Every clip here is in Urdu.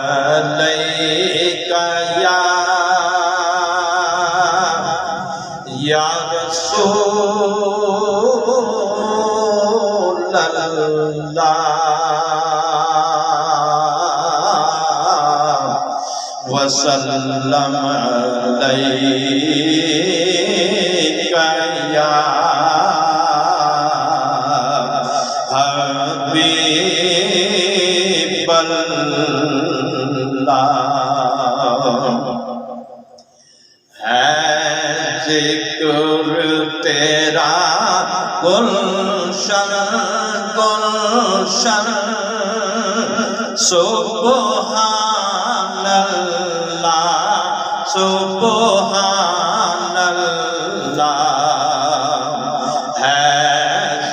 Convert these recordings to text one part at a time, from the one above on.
علیک یا رسول اللہ وسلم علیک یا حبیب اللہ ہے ذکر تیرا گلشن گلشن سبحان اللہ سبحان اللہ ہے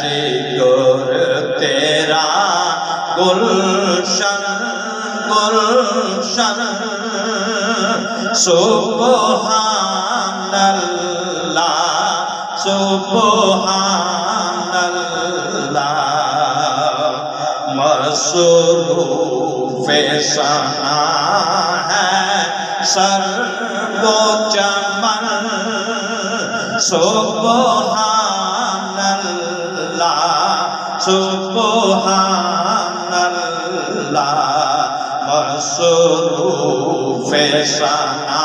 ذکر تیرا گلشن گلشن سبحان اللہ سبحان اللہ مصروف ثنا ہے سرو چمن سبحان اللہ سبحان اللہ مصروف ثنا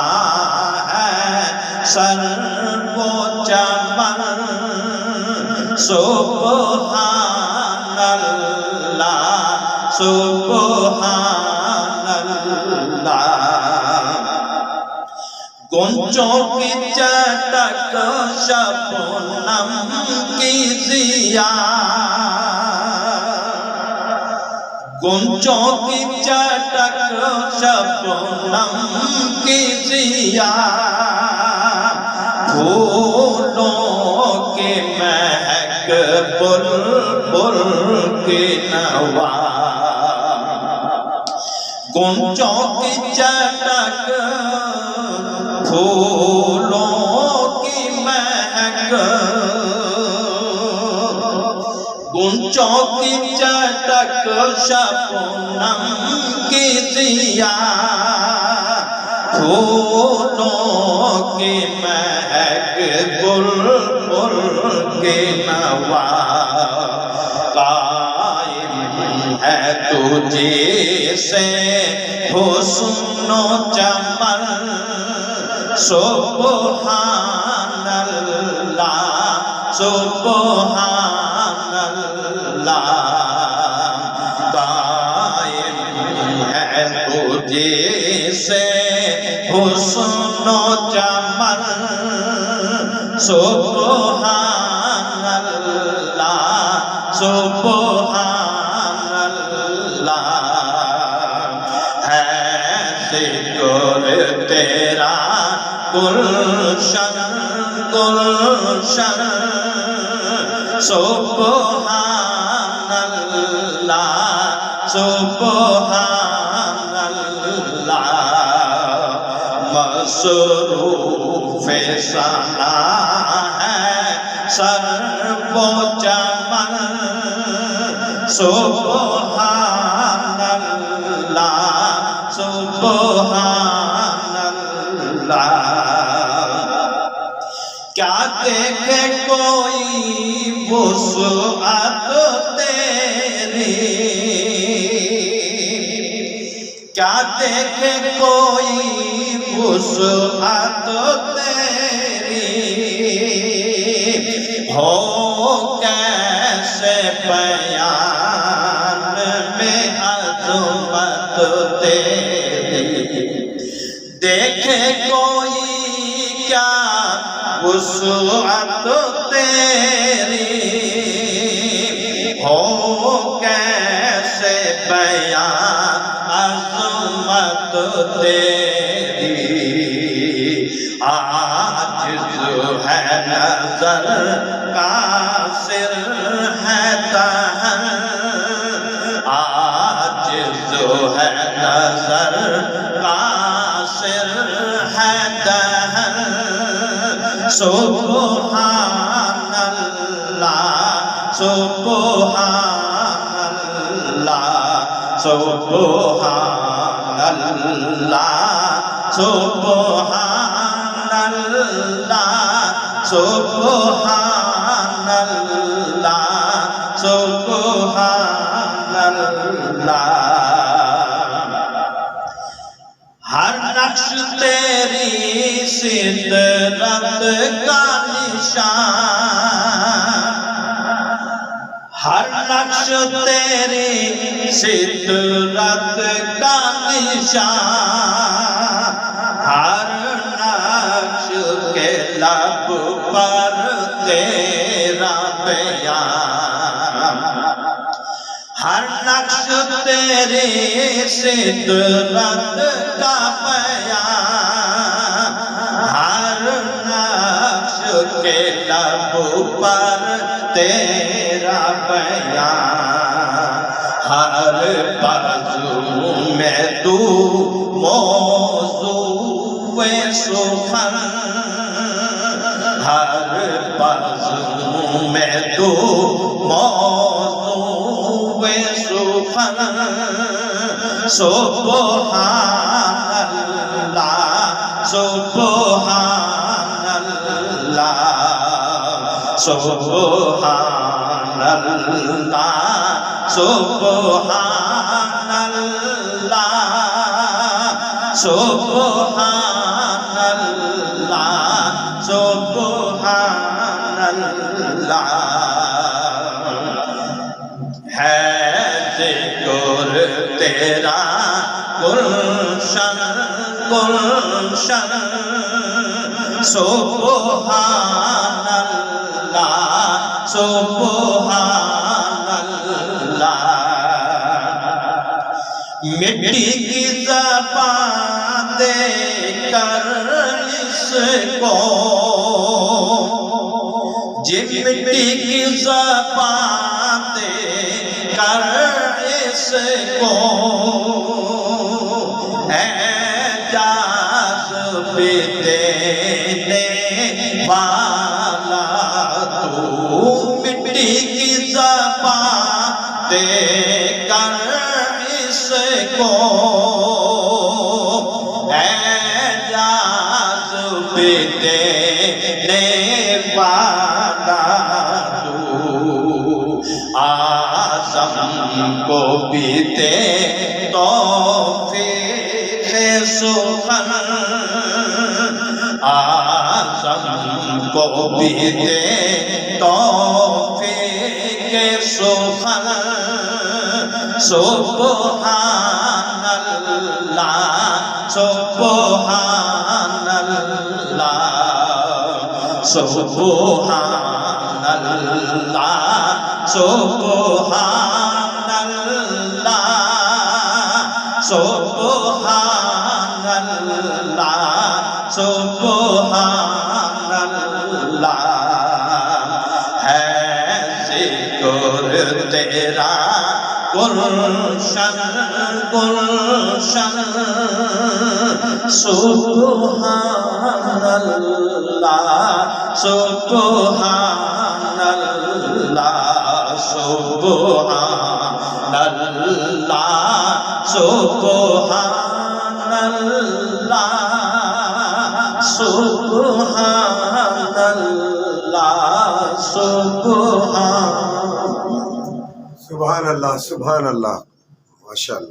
ہے سرو چمن سبحان اللہ سبحان اللہ گنجوں کی چٹک شبنم کی ضیا گنجوں کی چٹک شبنم کی ضیا پھولوں کی مہک بلبل کی نوا گنجوں کی چٹک پھولوں کی مہک گنجوں کی چٹک شبنم کی ضیا پھولوں کی مہک بلبل کی نوا قائم ہے تجھے سے حسن و چمن سبحان اللہ سبحان اللہ قائم ہے تجھے سے حسن و چمن سبحان اللہ سبحان اللہ ہے ذکر تیرا گلشن گلشن سبحان اللہ سبحان اللہ مصروف ثنا ہے سرو چمن سبحان اللہ سبحان اللہ کیا دیکھے کوئی وسعت تیری کیا دیکھے کوئی وسعت تیری ہو کیسے بیان میں عظمت تیری دیکھے کوئی کیا وسعت تیری ہو کیسے بیان عظمت تیری عاجز ہے نظر قاصر ہے دہن عاجز ہے نظر قاصر ہے دہن سبحان اللہ سبحان اللہ سبحان সুবহানাল্লাহ সুবহানাল্লাহ সুবহানাল্লাহ ہر نقش تیری سدرت کا نشان ہر نقش تیری سدرت کا نشان ہر نقش کے لب پر تیرا بیان ہر نقش تیرے سدرت کا بیان ہر نقش کے لب پر تیرا بیان ہر بازو میں تو موضوع سخن ہر بازو میں تو موضوع سخن سبحان اللہ سبحان اللہ سبحان اللہ سبحان اللہ سبحان اللہ سبحان اللہ ہے ذکر تیرا گلشن گلشن سبحان اللہ سبحان اللہ مٹی کی زبان دے کر اس کو جی مٹی کی زبان دے کر اس کو اعجاز بھی دینے والا تو مٹی کی زبان دے کر اس کو اعجاز بھی دینے والا تو آزم کو بھی دے توفیق سخن آزم کو بھی دے توفیق سخن سبحان اللہ سبحان اللہ سبحان اللہ سبحان اللہ سبحان اللہ سبحان اللہ ہے ذکر تیرا گلشن گلشن سبحان اللہ سبحان اللہ سبحان اللہ سبحان اللہ سبحان اللہ سبحان سبحان اللہ ماشاء اللہ.